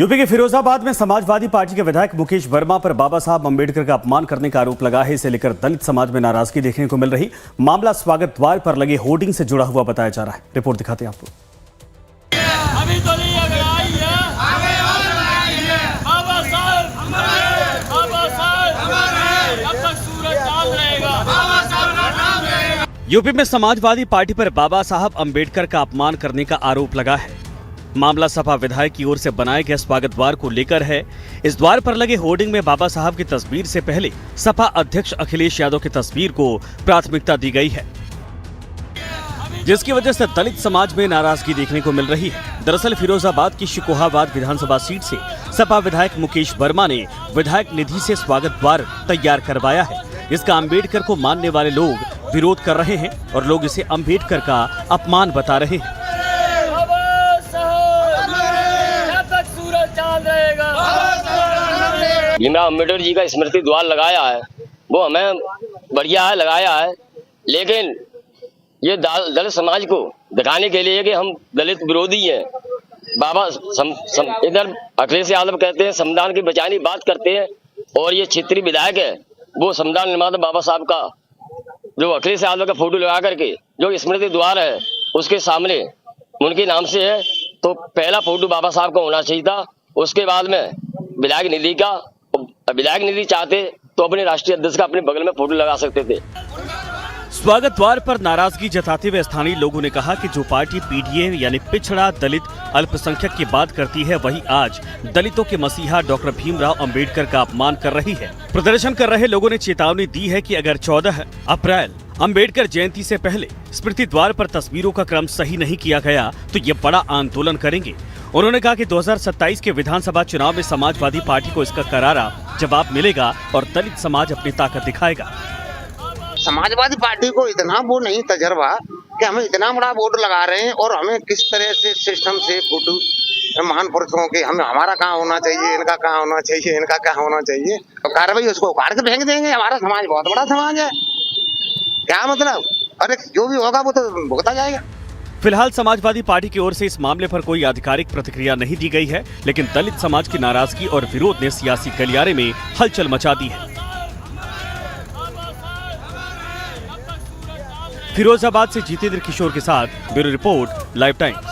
UP के फिरोजाबाद में Samajwadi party के विधायक मुकेश वर्मा पर बाबा साहब अंबेडकर का अपमान करने का आरोप लगा है। इसे लेकर दलित समाज में नाराजगी देखने को मिल रही। मामला स्वागत द्वार पर लगे होर्डिंग से जुड़ा हुआ बताया जा रहा है। रिपोर्ट दिखाते हैं आपको। अभी तो नहीं अगर आई है बाबा साहब कब तक सूरज चांद रहेगा। यूपी में समाजवादी पार्टी पर बाबा साहब अंबेडकर का अपमान करने का आरोप लगा है। मामला सपा विधायक की ओर से बनाए गए स्वागत द्वार को लेकर है। इस द्वार पर लगे होर्डिंग में बाबा साहब की तस्वीर से पहले सपा अध्यक्ष अखिलेश यादव की तस्वीर को प्राथमिकता दी गई है, जिसकी वजह से दलित समाज में नाराजगी देखने को मिल रही है। दरअसल फिरोजाबाद की शिकोहाबाद विधानसभा सीट से सपा विधायक मुकेश वर्मा ने विधायक निधि से स्वागत द्वार तैयार करवाया है। इसका अंबेडकर को मानने वाले लोग विरोध कर रहे हैं और लोग इसे अंबेडकर का अपमान बता रहे हैं। भीमराव अम्बेडकर जी का स्मृति द्वार लगाया है, वो हमें बढ़िया है, लगाया है। लेकिन ये दलित समाज को दिखाने के लिए कि हम दलित विरोधी हैं। बाबा इधर अखिलेश यादव कहते हैं संविधान की बचाने की बात करते हैं, और ये क्षेत्रीय विधायक है वो संविधान निर्माता बाबा साहब का जो अखिलेश यादव का फोटो लगा करके जो स्मृति द्वार है उसके सामने उनके नाम से है, तो पहला फोटो बाबा साहब का होना चाहिए था। उसके बाद में विधायक निधि का, विधायक निधि चाहते तो अपने राष्ट्रीय अध्यक्ष का अपने बगल में फोटो लगा सकते थे। स्वागत द्वार पर नाराजगी जताते हुए स्थानीय लोगों ने कहा कि जो पार्टी पीडीए यानी पिछड़ा दलित अल्पसंख्यक की बात करती है, वही आज दलितों के मसीहा डॉक्टर भीमराव अंबेडकर का अपमान कर रही है। प्रदर्शन कर रहे लोगों ने चेतावनी दी है कि अगर 14 अप्रैल अंबेडकर जयंती से पहले स्मृति द्वार पर तस्वीरों का क्रम सही नहीं किया गया तो ये बड़ा आंदोलन करेंगे। उन्होंने कहा कि 2027 के विधानसभा चुनाव में समाजवादी पार्टी को इसका करारा जवाब मिलेगा और दलित समाज अपनी ताकत दिखाएगा। समाजवादी पार्टी को इतना वो नहीं तजर्बा कि हमें इतना बड़ा बोर्ड लगा रहे हैं और हमें किस तरह से सिस्टम से फोटो महान पुरुषों के हमें हमारा कहाँ होना चाहिए, इनका कहाँ होना चाहिए, इनका कहाँ होना चाहिए, तो कार्रवाई उसको उखाड़ के फेंक देंगे। हमारा समाज बहुत बड़ा समाज है, क्या मतलब, अरे जो भी होगा वो तो भुगता जाएगा। फिलहाल समाजवादी पार्टी की ओर से इस मामले पर कोई आधिकारिक प्रतिक्रिया नहीं दी गई है, लेकिन दलित समाज की नाराजगी और विरोध ने सियासी गलियारे में हलचल मचा दी है। फिरोजाबाद से जितेंद्र किशोर के साथ ब्यूरो रिपोर्ट, लाइव टाइम्स।